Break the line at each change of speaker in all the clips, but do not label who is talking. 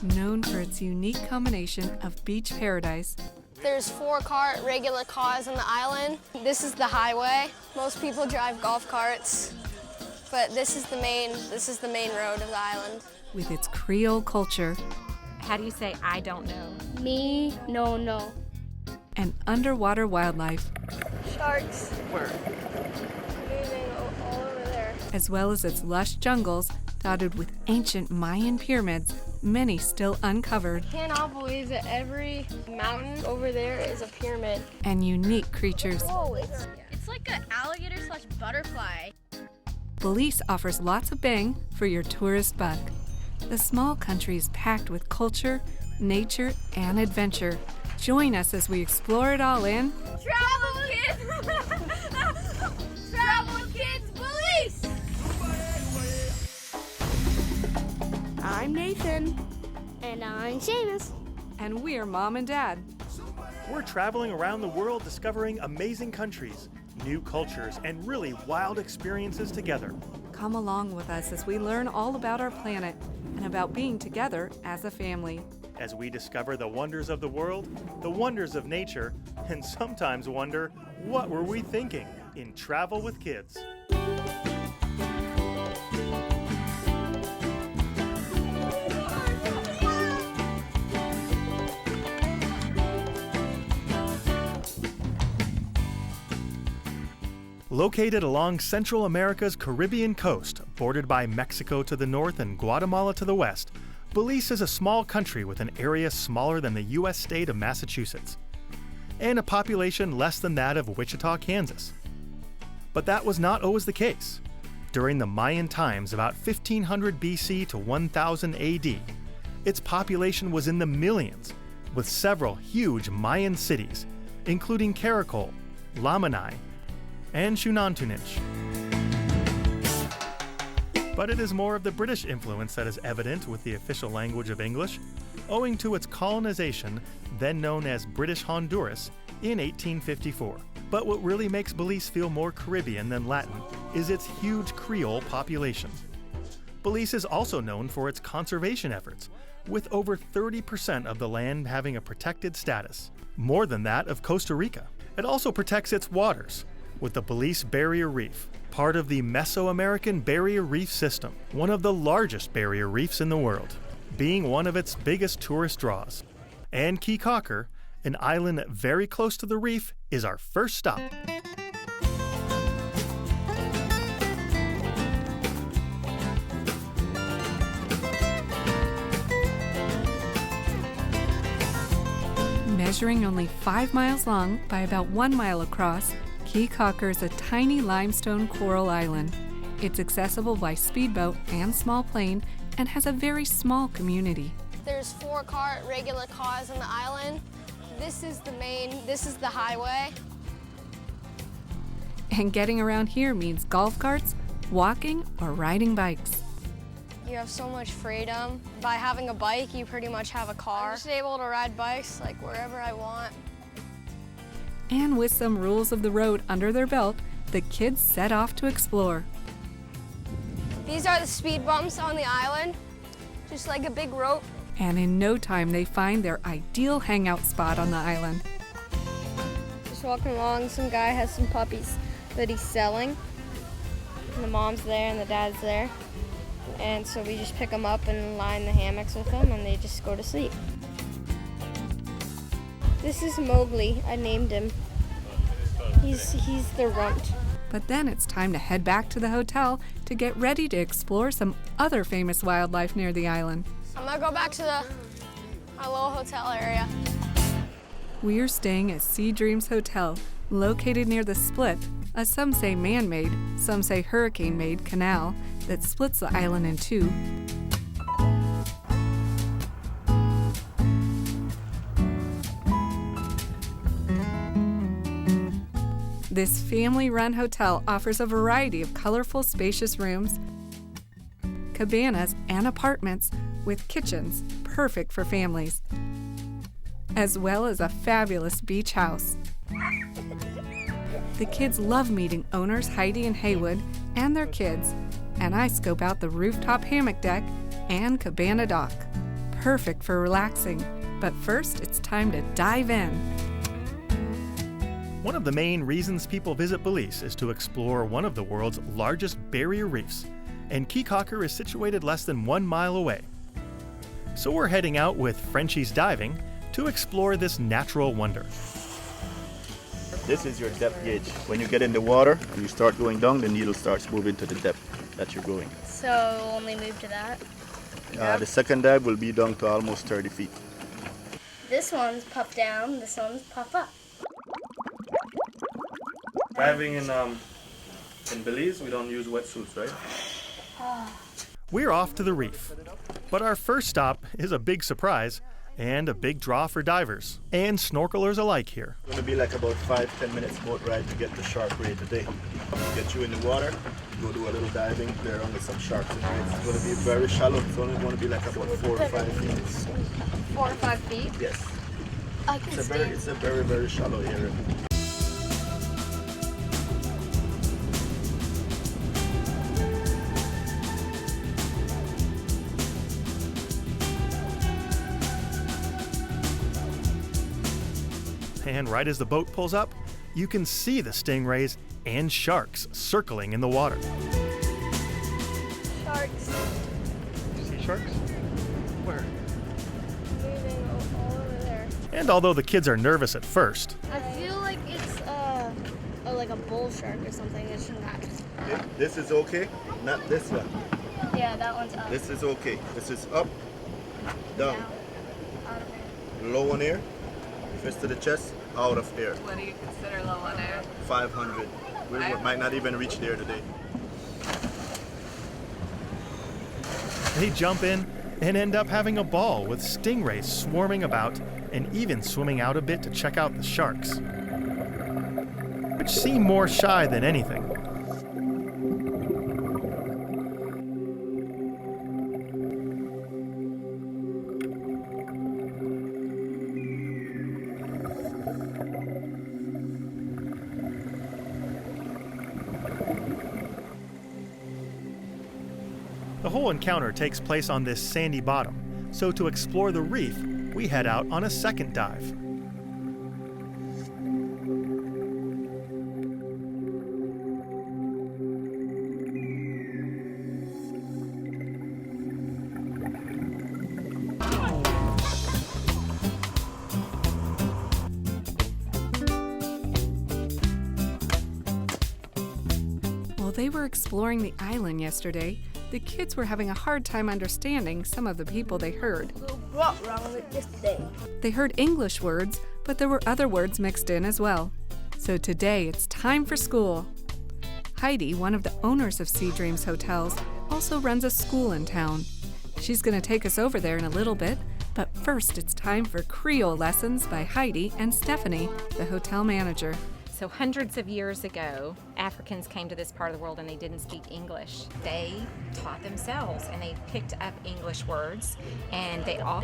known for its unique combination of beach paradise.
There's 4 regular cars on the island. This is the highway. Most people drive golf carts, but this is the main road of the island.
With its Creole culture.
How do you say I don't know?
Me, no.
And underwater wildlife.
Sharks.
Where?
Moving all over there.
As well as its lush jungles dotted with ancient Mayan pyramids, many still uncovered.
Cannot believe that every mountain over there is a pyramid.
And unique creatures.
Whoa, it's
It's like an alligator/butterfly.
Belize offers lots of bang for your tourist buck. The small country is packed with culture, nature, and adventure. Join us as we explore it all in
Travel Kids! Travel Kids Belize!
I'm Nathan. And I'm Seamus.
And we're Mom and Dad.
We're traveling around the world discovering amazing countries, new cultures, and really wild experiences together.
Come along with us as we learn all about our planet and about being together as a family.
As we discover the wonders of the world, the wonders of nature, and sometimes wonder, what were we thinking in Travel with Kids? Located along Central America's Caribbean coast, bordered by Mexico to the north and Guatemala to the west, Belize is a small country with an area smaller than the U.S. state of Massachusetts, and a population less than that of Wichita, Kansas. But that was not always the case. During the Mayan times, about 1500 BC to 1000 AD, its population was in the millions, with several huge Mayan cities, including Caye Caulker, Lamanai, and Xunantunich. But it is more of the British influence that is evident with the official language of English, owing to its colonization, then known as British Honduras, in 1854. But what really makes Belize feel more Caribbean than Latin is its huge Creole population. Belize is also known for its conservation efforts, with over 30% of the land having a protected status, more than that of Costa Rica. It also protects its waters, with the Belize Barrier Reef, part of the Mesoamerican Barrier Reef System, one of the largest barrier reefs in the world, being one of its biggest tourist draws. And Caye Caulker, an island very close to the reef, is our first stop.
Measuring only 5 miles long by about 1 mile across, Caye Caulker is a tiny limestone coral island. It's accessible by speedboat and small plane and has a very small community.
There's 4 regular cars on the island. This is the highway.
And getting around here means golf carts, walking, or riding bikes.
You have so much freedom. By having a bike, you pretty much have a car. I'm just able to ride bikes like wherever I want.
And with some rules of the road under their belt, the kids set off to explore.
These are the speed bumps on the island, just like a big rope.
And in no time, they find their ideal hangout spot on the island.
Just walking along, some guy has some puppies that he's selling. And the mom's there and the dad's there. And so we just pick them up and line the hammocks with them, and they just go to sleep. This is Mowgli. I named him. He's the runt.
But then it's time to head back to the hotel to get ready to explore some other famous wildlife near the island.
I'm gonna go back to our little hotel area.
We're staying at Sea Dreams Hotel, located near the Split, a some say man-made, some say hurricane-made canal that splits the island in two. This family-run hotel offers a variety of colorful, spacious rooms, cabanas, and apartments with kitchens perfect for families, as well as a fabulous beach house. The kids love meeting owners Heidi and Haywood and their kids, and I scope out the rooftop hammock deck and cabana dock. perfect for relaxing. But first, it's time to dive in.
One of the main reasons people visit Belize is to explore one of the world's largest barrier reefs, and Caye Caulker is situated less than 1 mile away. So we're heading out with Frenchie's Diving to explore this natural wonder.
This is your depth gauge. When you get in the water and you start going down, the needle starts moving to the depth that you're going.
So only move to that.
The second dive will be down to almost 30 feet.
This one's puff down, this one's puff up.
Diving in Belize, we don't use wetsuits, right?
We're off to the reef, but our first stop is a big surprise and a big draw for divers and snorkelers alike here.
It's going to be like about 5-10 minutes boat ride to get the shark ray today. Get you in the water, go do a little diving there under some sharks. It's going to be very shallow. It's only going to be like about 4 or 5 feet.
4 or 5 feet?
Yes.
I can stand.
It's a very, very shallow area.
And right as the boat pulls up, you can see the stingrays and sharks circling in the water.
Sharks
See sharks? Where?
moving all over there.
And although the kids are nervous at first,
I feel like it's like a bull shark or something. It's not.
This is okay, not this one.
Yeah, that one's up.
This is okay. This is up, down,
Out of there.
low on air, fist to the chest, out of air.
What do you consider low on air?
500. We might not even reach there today.
they jump in and end up having a ball with stingrays swarming about and even swimming out a bit to check out the sharks, which seem more shy than anything. The whole encounter takes place on this sandy bottom, so to explore the reef, we head out on a second dive.
While they were exploring the island yesterday, the kids were having a hard time understanding some of the people they heard.
What wrong with this day?
They heard English words, but there were other words mixed in as well. So today it's time for school. Heidi, one of the owners of Sea Dreams Hotels, also runs a school in town. She's going to take us over there in a little bit, but first it's time for Creole lessons by Heidi and Stephanie, the hotel manager.
So hundreds of years ago, Africans came to this part of the world and they didn't speak English. They taught themselves and they picked up English words, and they all,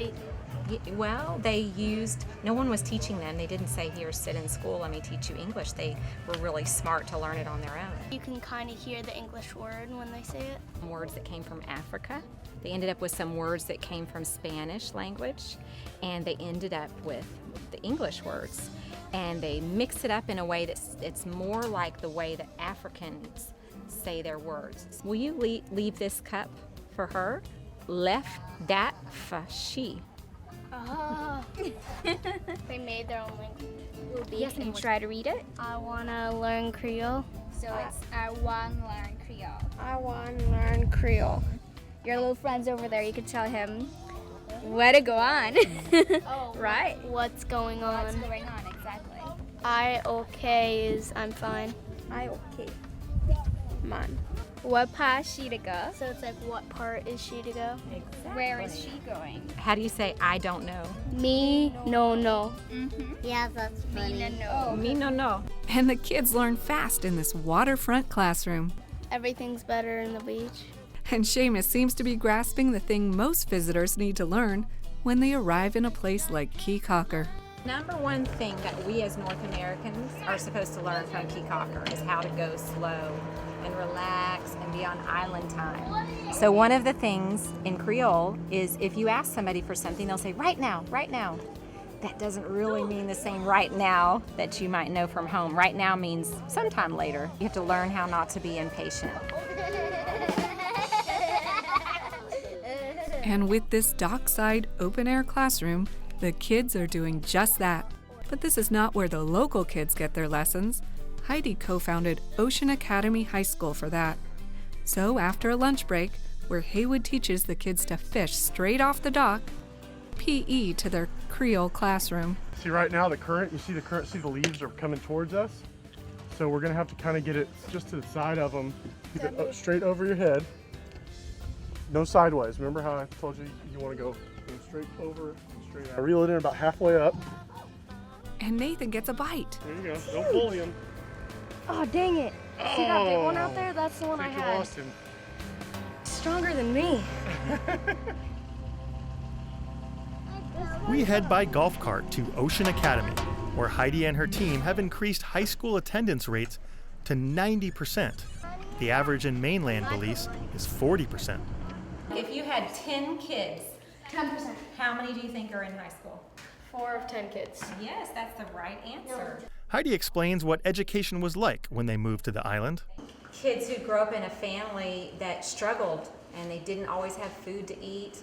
well, they used, no one was teaching them. They didn't say, here, sit in school, let me teach you English. They were really smart to learn it on their own.
You can kind of hear the English word when they say it.
Words that came from Africa. They ended up with some words that came from Spanish language, and they ended up with the English words. And they mix it up in a way that it's more like the way that Africans say their words. Will you leave this cup for her? Left that for she.
Oh. They made their own language.
Yes, and try to read it.
I want to learn Creole.
So it's I want to learn Creole.
I want to learn Creole.
Your little friend's over there. You could tell him where to go on.
Oh,
right.
What's going on?
What's going on exactly?
I okay is I'm fine.
I okay. Man.
What part is she to go?
So it's like, what part is she to go?
Where is she going?
How do you say I don't know?
Me, no.
Yeah, that's funny.
Me no no.
And the kids learn fast in this waterfront classroom.
Everything's better in the beach.
And Seamus seems to be grasping the thing most visitors need to learn when they arrive in a place like Caye Caulker.
Number one thing that we as North Americans are supposed to learn from Caye Caulker is how to go slow and relax and be on island time. So one of the things in Creole is if you ask somebody for something, they'll say, right now, right now. That doesn't really mean the same right now that you might know from home. Right now means sometime later. You have to learn how not to be impatient.
And with this dockside open-air classroom, the kids are doing just that. But this is not where the local kids get their lessons. Heidi co-founded Ocean Academy High School for that. So after a lunch break, where Haywood teaches the kids to fish straight off the dock, PE to their Creole classroom.
See right now the current, see the leaves are coming towards us. So we're gonna have to kind of get it just to the side of them, keep it straight over your head. No sideways. Remember how I told you you want to go straight over, straight out. I reel it in about halfway up.
And Nathan gets a bite.
There you go. Don't bully him.
Oh, dang it. See that big one out there? That's the one I
You
had.
lost him.
Stronger than me.
We head by golf cart to Ocean Academy, where Heidi and her team have increased high school attendance rates to 90%. The average in mainland Belize is 40%.
If you had 10 kids,
10%.
how many do you think are in high school?
4 of 10 kids.
Yes, that's the right answer.
Heidi explains what education was like when they moved to the island.
Kids who grew up in a family that struggled and they didn't always have food to eat,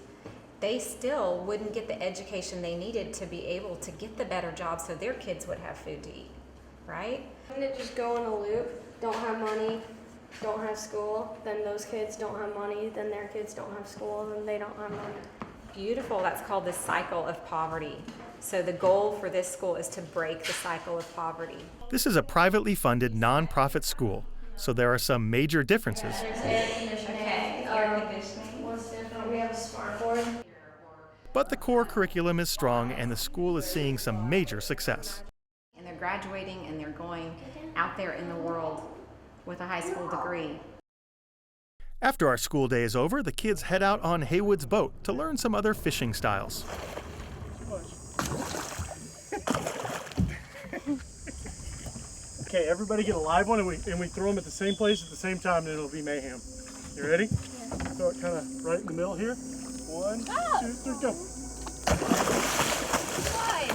they still wouldn't get the education they needed to be able to get the better job so their kids would have food to eat, right?
Wouldn't it just go in a loop? Don't have money, don't have school, then those kids don't have money, then their kids don't have school, then they don't have money.
Beautiful. That's called the cycle of poverty. So the goal for this school is to break the cycle of poverty.
This is a privately funded nonprofit school, so there are some major differences.
Okay, air conditioning.
What's different? We have a smart board.
But the core curriculum is strong and the school is seeing some major success.
And they're graduating and they're going out there in the world with a high school degree.
After our school day is over, the kids head out on Haywood's boat to learn some other fishing styles.
Okay, everybody get a live one and we throw them at the same place at the same time and it'll be mayhem. You ready? Yeah. Throw it kind of right in the middle here. 1, 2, 3, go.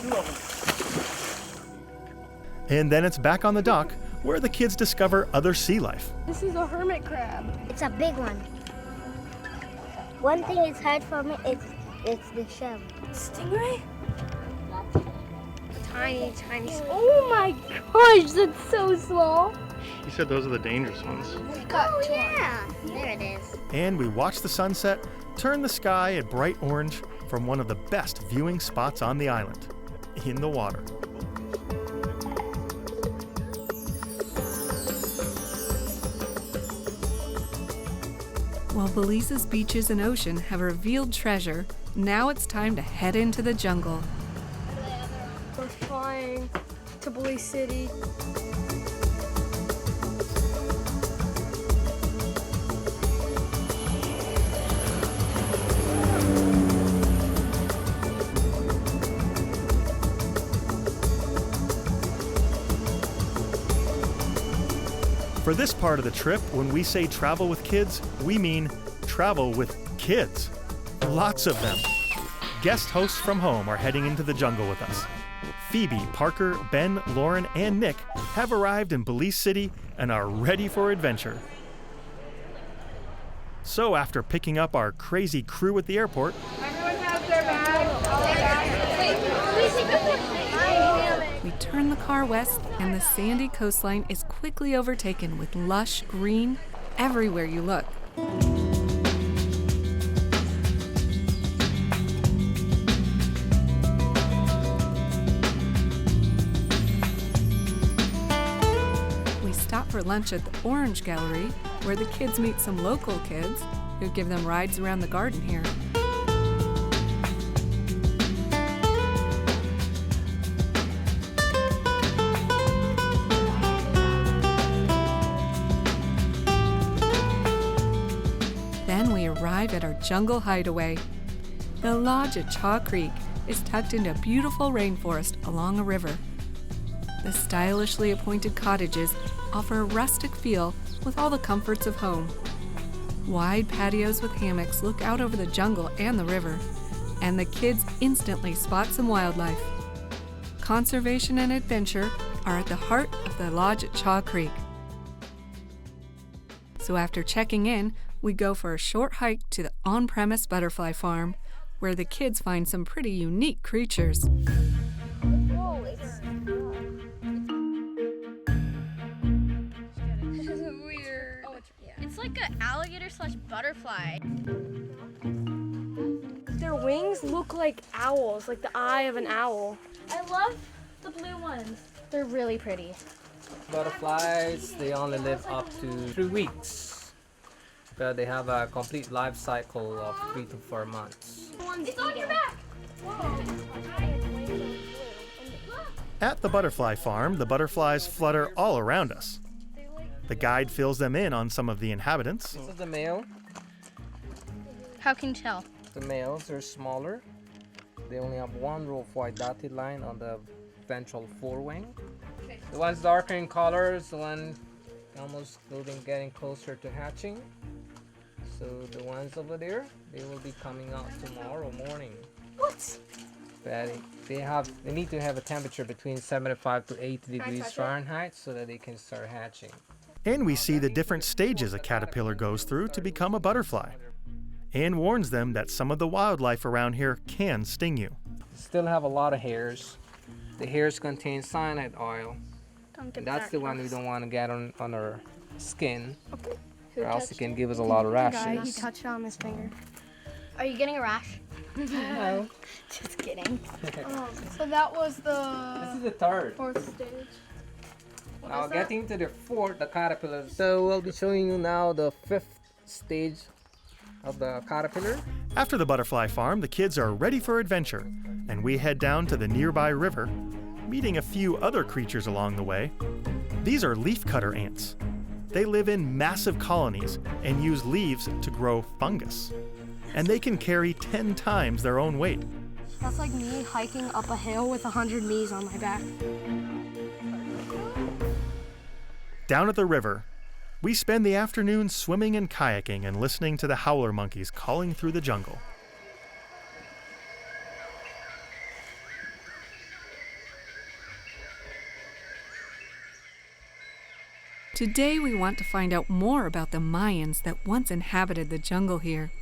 2 of them.
And then it's back on the dock where the kids discover other sea life.
This is a hermit crab.
It's a big one. One thing is hard for me, it's the shell.
Stingray? Tiny. Oh my gosh, that's so small.
You said those are the dangerous ones.
Oh yeah, there it is.
And we watch the sunset, turn the sky a bright orange from one of the best viewing spots on the island, in the water.
While Belize's beaches and ocean have revealed treasure, now it's time to head into the jungle.
We're flying to Belize City.
For this part of the trip, when we say travel with kids, we mean travel with kids. Lots of them. Guest hosts from home are heading into the jungle with us. Phoebe, Parker, Ben, Lauren, and Nick have arrived in Belize City and are ready for adventure. So after picking up our crazy crew at the airport,
We turn the car west, and the sandy coastline is quickly overtaken with lush green everywhere you look. We stop for lunch at the Orange Gallery, where the kids meet some local kids who give them rides around the garden here. Then we arrive at our jungle hideaway. The lodge at Chaa Creek is tucked into a beautiful rainforest along a river. The stylishly appointed cottages offer a rustic feel with all the comforts of home. Wide patios with hammocks look out over the jungle and the river, and the kids instantly spot some wildlife. Conservation and adventure are at the heart of the lodge at Chaa Creek. So after checking in, we go for a short hike to the on-premise butterfly farm, where the kids find some pretty unique creatures.
Whoa, it's weird. Oh,
It's like an alligator/butterfly.
their wings look like owls, like the eye of an owl.
I love the blue ones. They're really pretty.
Butterflies, they only live up to 3 weeks, but they have a complete life cycle of 3 to 4 months.
It's on your back!
At the butterfly farm, the butterflies flutter all around us. The guide fills them in on some of the inhabitants.
This is the male.
How can you tell?
The males are smaller. They only have one row of white dotted line on the ventral forewing. The ones darker in color is the one almost getting closer to hatching. So the ones over there, they will be coming out tomorrow morning.
What?
But they need to have a temperature between 75 to 80 degrees Fahrenheit so that they can start hatching.
And we see the different stages a caterpillar goes through to become a butterfly. Anne warns them that some of the wildlife around here can sting you.
Still have a lot of hairs. The hairs contain cyanide oil. And that's the one we don't want to get on our skin, or else it can give us a lot of
He
rashes.
touched it on his finger.
Are you getting a rash?
No.
Just kidding.
So that was the
This is the third.
4th stage.
Now getting to the fourth, the caterpillar. So we'll be showing you now the 5th stage of the caterpillar.
After the butterfly farm, the kids are ready for adventure, and we head down to the nearby river, meeting a few other creatures along the way. These are leafcutter ants. They live in massive colonies and use leaves to grow fungus. And they can carry 10 times their own weight.
That's like me hiking up a hill with 100 me's on my back.
Down at the river, we spend the afternoon swimming and kayaking and listening to the howler monkeys calling through the jungle.
Today we want to find out more about the Mayans that once inhabited the jungle here.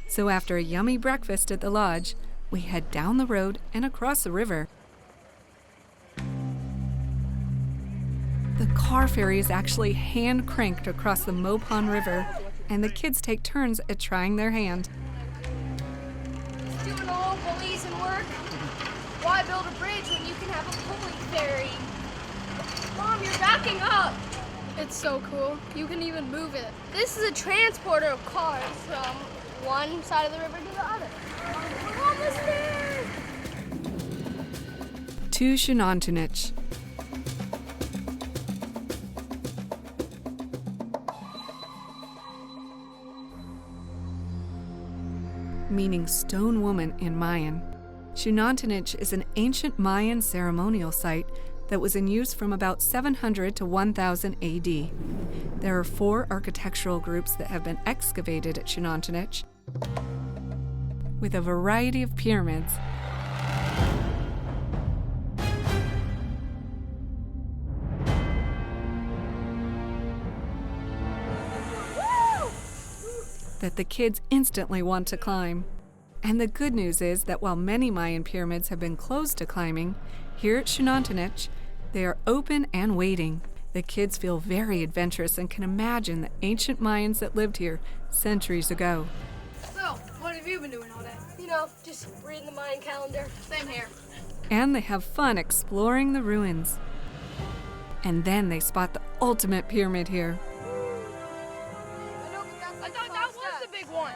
So after a yummy breakfast at the lodge, we head down the road and across the river. The car ferry is actually hand-cranked across the Mopon River, and the kids take turns at trying their hand.
Doing all Belize and work. Why build a bridge when you can have a pulley ferry? Mom, you're backing up. It's so cool. You can even move it. This is a transporter of cars from one side of the river to the other. We're almost there.
To Xunantunich. Meaning stone woman in Mayan. Xunantunich is an ancient Mayan ceremonial site that was in use from about 700 to 1000 AD. There are 4 architectural groups that have been excavated at Xunantunich, with a variety of pyramids. That the kids instantly want to climb. And the good news is that while many Mayan pyramids have been closed to climbing, here at Xunantunich, they are open and waiting. The kids feel very adventurous and can imagine the ancient Mayans that lived here centuries ago.
So, what have you been doing all day? You know, just reading the Mayan calendar. Same here.
And they have fun exploring the ruins. And then they spot the ultimate pyramid here.
I thought that was the big one.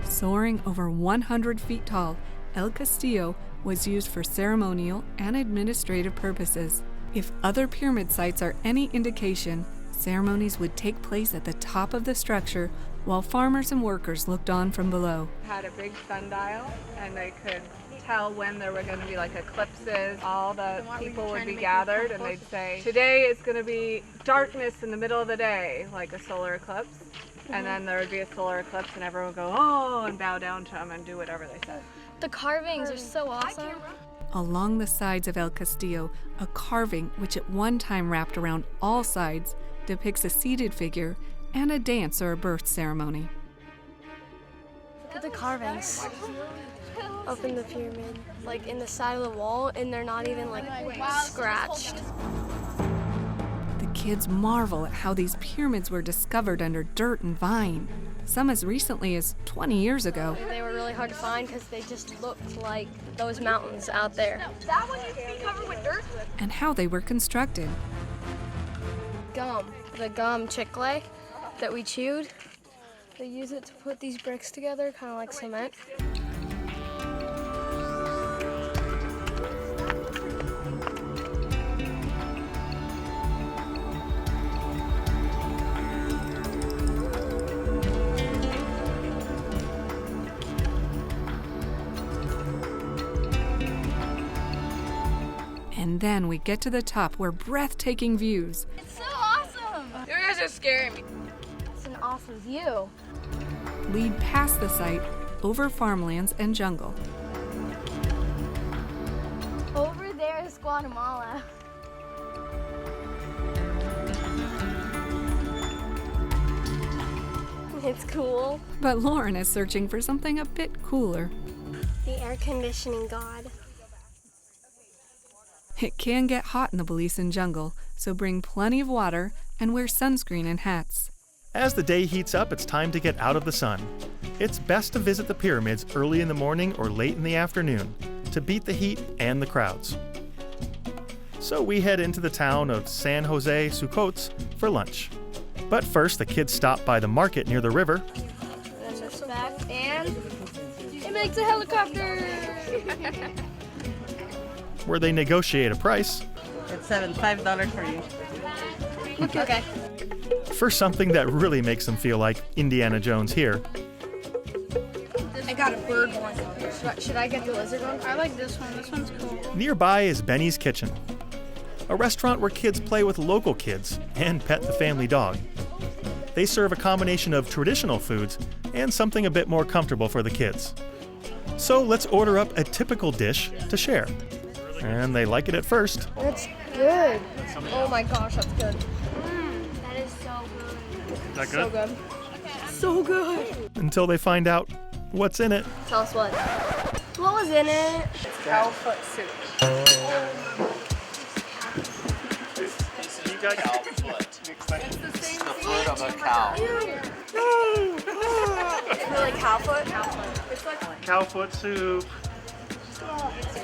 Soaring over 100 feet tall, El Castillo was used for ceremonial and administrative purposes. If other pyramid sites are any indication, ceremonies would take place at the top of the structure while farmers and workers looked on from below.
Had a big sundial and they could
tell when there were going to be like eclipses. All the people would be gathered and they'd say, today is going to be darkness in the middle of the day, like a solar eclipse. And then there would be a solar eclipse and everyone would go, oh, and bow down to them and do whatever they said.
The carvings are so awesome.
Along the sides of El Castillo, a carving which at one time wrapped around all sides depicts a seated figure and a dance or a birth ceremony.
Look at the carvings up in the pyramid, like in the side of the wall, and they're not even like scratched.
The kids marvel at how these pyramids were discovered under dirt and vine, some as recently as 20 years ago.
They were really hard to find because they just looked like those mountains out there.
That one used to be covered with dirt.
And how they were constructed.
Gum, the gum chicle that we chewed, they use it to put these bricks together, kind of like cement.
And then we get to the top where breathtaking views.
It's so awesome!
You guys are scaring me.
It's an awesome view.
Lead past the site, over farmlands and jungle.
Over there is Guatemala.
It's cool.
But Lauren is searching for something a bit cooler.
The air conditioning god.
It can get hot in the Belizean jungle, so bring plenty of water and wear sunscreen and hats.
As the day heats up, it's time to get out of the sun. It's best to visit the pyramids early in the morning or late in the afternoon to beat the heat and the crowds. So we head into the town of San Jose Sucotes for lunch. But first, the kids stop by the market near the river.
And it makes a helicopter.
Where they negotiate a price
It's $5 for you.
Okay.
for something that really makes them feel like Indiana Jones here.
I got a bird one. Should I get the lizard one?
I like this one. This one's cool.
Nearby is Benny's Kitchen, a restaurant where kids play with local kids and pet the family dog. They serve a combination of traditional foods and something a bit more comfortable for the kids. So let's order up a typical dish to share. And they like it at first.
That's good.
Oh my gosh, that's good.
That is so good.
Is that
So good. So good.
Until they find out what's in it.
Tell us what. What was in it?
Cow foot soup.
The foot of a cow.
It's really cow foot. It's like
Cow foot soup.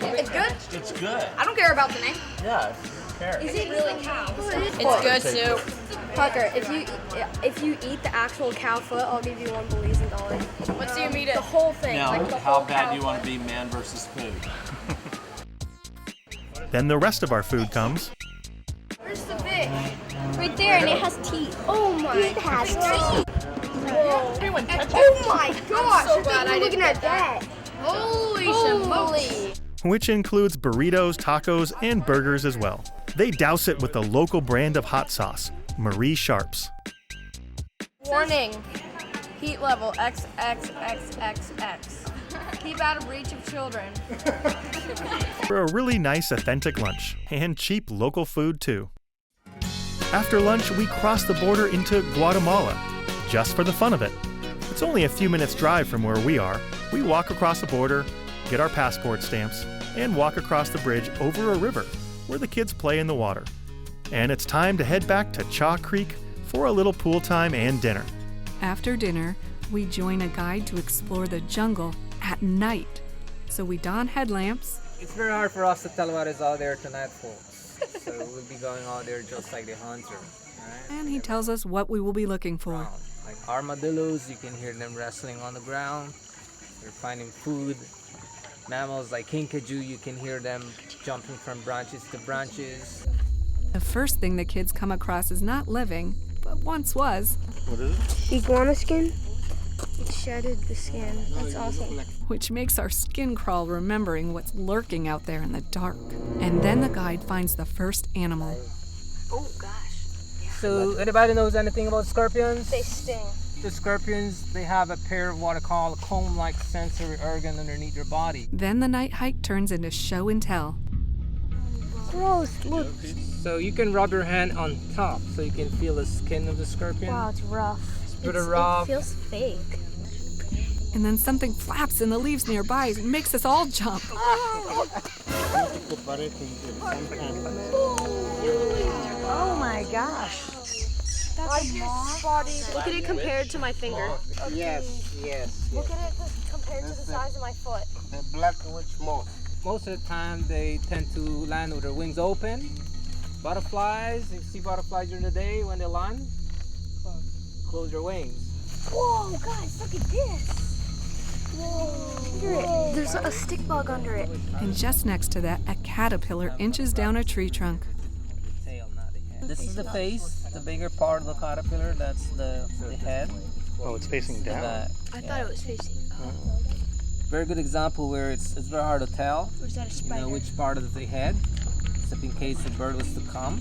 it's good.
It's good.
I don't care about the name.
Yeah, who cares?
Is it really cow?
It's good soup. Tucker, if you eat the actual cow foot, I'll give you $1 Belizean dollar.
What's you eat it?
The whole thing.
Now,
like the
how
whole
bad
cow
do you want
foot.
to be man versus food?
Then the rest of our food comes.
Where's the fish?
Right there, and it has teeth.
Oh my.
It has teeth.
Oh my gosh!
So glad I
looking
didn't
at that.
Holy
Holy.
Which includes burritos, tacos, and burgers as well. They douse it with the local brand of hot sauce, Marie Sharp's.
Warning. Heat level XXXXX. Keep out of reach of children.
For a really nice, authentic lunch, and cheap local food too. After lunch, we cross the border into Guatemala, just for the fun of it. It's only a few minutes' drive from where we are. We walk across the border, get our passport stamps, and walk across the bridge over a river, where the kids play in the water. And it's time to head back to Chaa Creek for a little pool time and dinner.
After dinner, we join a guide to explore the jungle at night. So we don headlamps,
It's very hard for us to tell what is out there tonight, folks. So we'll be going out there just like the hunter. Right?
and he tells us what we will be looking for.
Like armadillos, you can hear them wrestling on the ground. They're finding food. Mammals like kinkajou, you can hear them jumping from branches to branches.
The first thing the kids come across is not living, but once was.
What is it?
Iguana skin?
It shedded the skin. That's awesome.
which makes our skin crawl remembering what's lurking out there in the dark. And then the guide finds the first animal.
Oh gosh.
So anybody knows anything about scorpions?
They sting.
The scorpions, they have a pair of what I call a comb-like sensory organ underneath their body.
Then the night hike turns into show and tell.
Gross, look.
So you can rub your hand on top so you can feel the skin of the scorpion.
Wow, it's rough.
It's pretty rough.
It feels fake.
And then something flaps in the leaves nearby and makes us all jump.
Oh my gosh. That's a moth. Look at it compared to my finger.
Yes.
Look at it compared to the size of my foot.
The black witch moth.
Most of the time they tend to land with their wings open. Butterflies, you see butterflies during the day when they land? Close your wings.
Whoa, guys, look at this. Whoa. There's a stick bug under it.
And just next to that, a caterpillar inches down a tree trunk.
Tail, not the head. This is the face, the bigger part of the caterpillar, that's the head.
Oh, it's facing down.
I thought it was facing up.
Very good example where it's very hard to tell,
Or is that a spider?
which part of the head, except in case the bird was to come.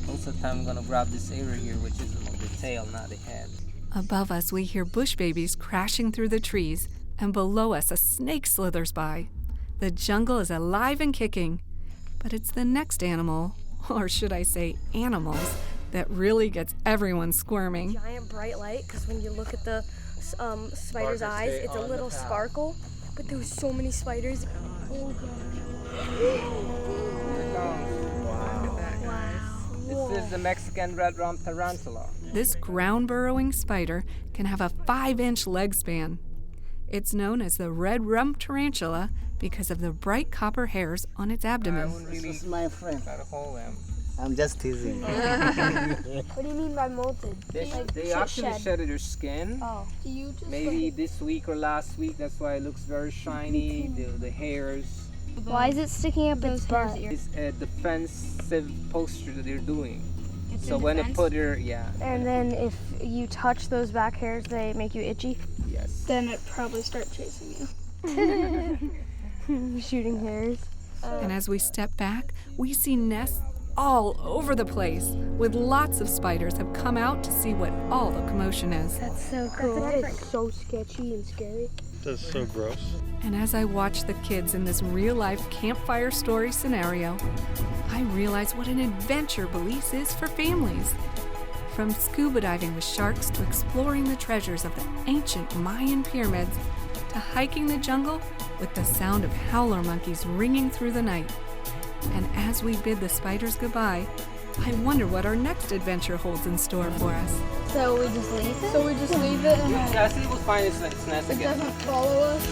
Most of the time I'm gonna grab this area here, which is the tail, not the head.
Above us, we hear bush babies crashing through the trees, and below us, a snake slithers by. The jungle is alive and kicking. But it's the next animal, or should I say animals, that really gets everyone squirming.
Giant bright light, because when you look at the spider's eyes, it's a little sparkle. But there was so many spiders. Oh
This is the Mexican red rump tarantula.
This ground-burrowing spider can have a 5-inch leg span. It's known as the red rump tarantula because of the bright copper hairs on its abdomen.
This is my friend.
Try to hold them.
I'm just teasing.
What do you mean by molted?
They actually shedded their skin.
Oh. Do you just
Maybe this week or last week. That's why it looks very shiny. The hairs.
Why is it sticking up its butt?
It's a defensive posture that they're doing. So when they put their
And then if you touch those back hairs, they make you itchy?
Yes.
Then it probably start chasing you. Shooting hairs.
And as we step back, we see nests all over the place, with lots of spiders have come out to see what all the commotion is.
That's so cool. That is so sketchy and scary.
That's so gross.
And as I watch the kids in this real-life campfire story scenario, I realize what an adventure Belize is for families. From scuba diving with sharks to exploring the treasures of the ancient Mayan pyramids to hiking the jungle with the sound of howler monkeys ringing through the night. And as we bid the spiders goodbye, I wonder what our next adventure holds in store for us.
So we just leave it? So we just leave it and
Yeah, see, we'll find its nest
it
again.
doesn't follow us?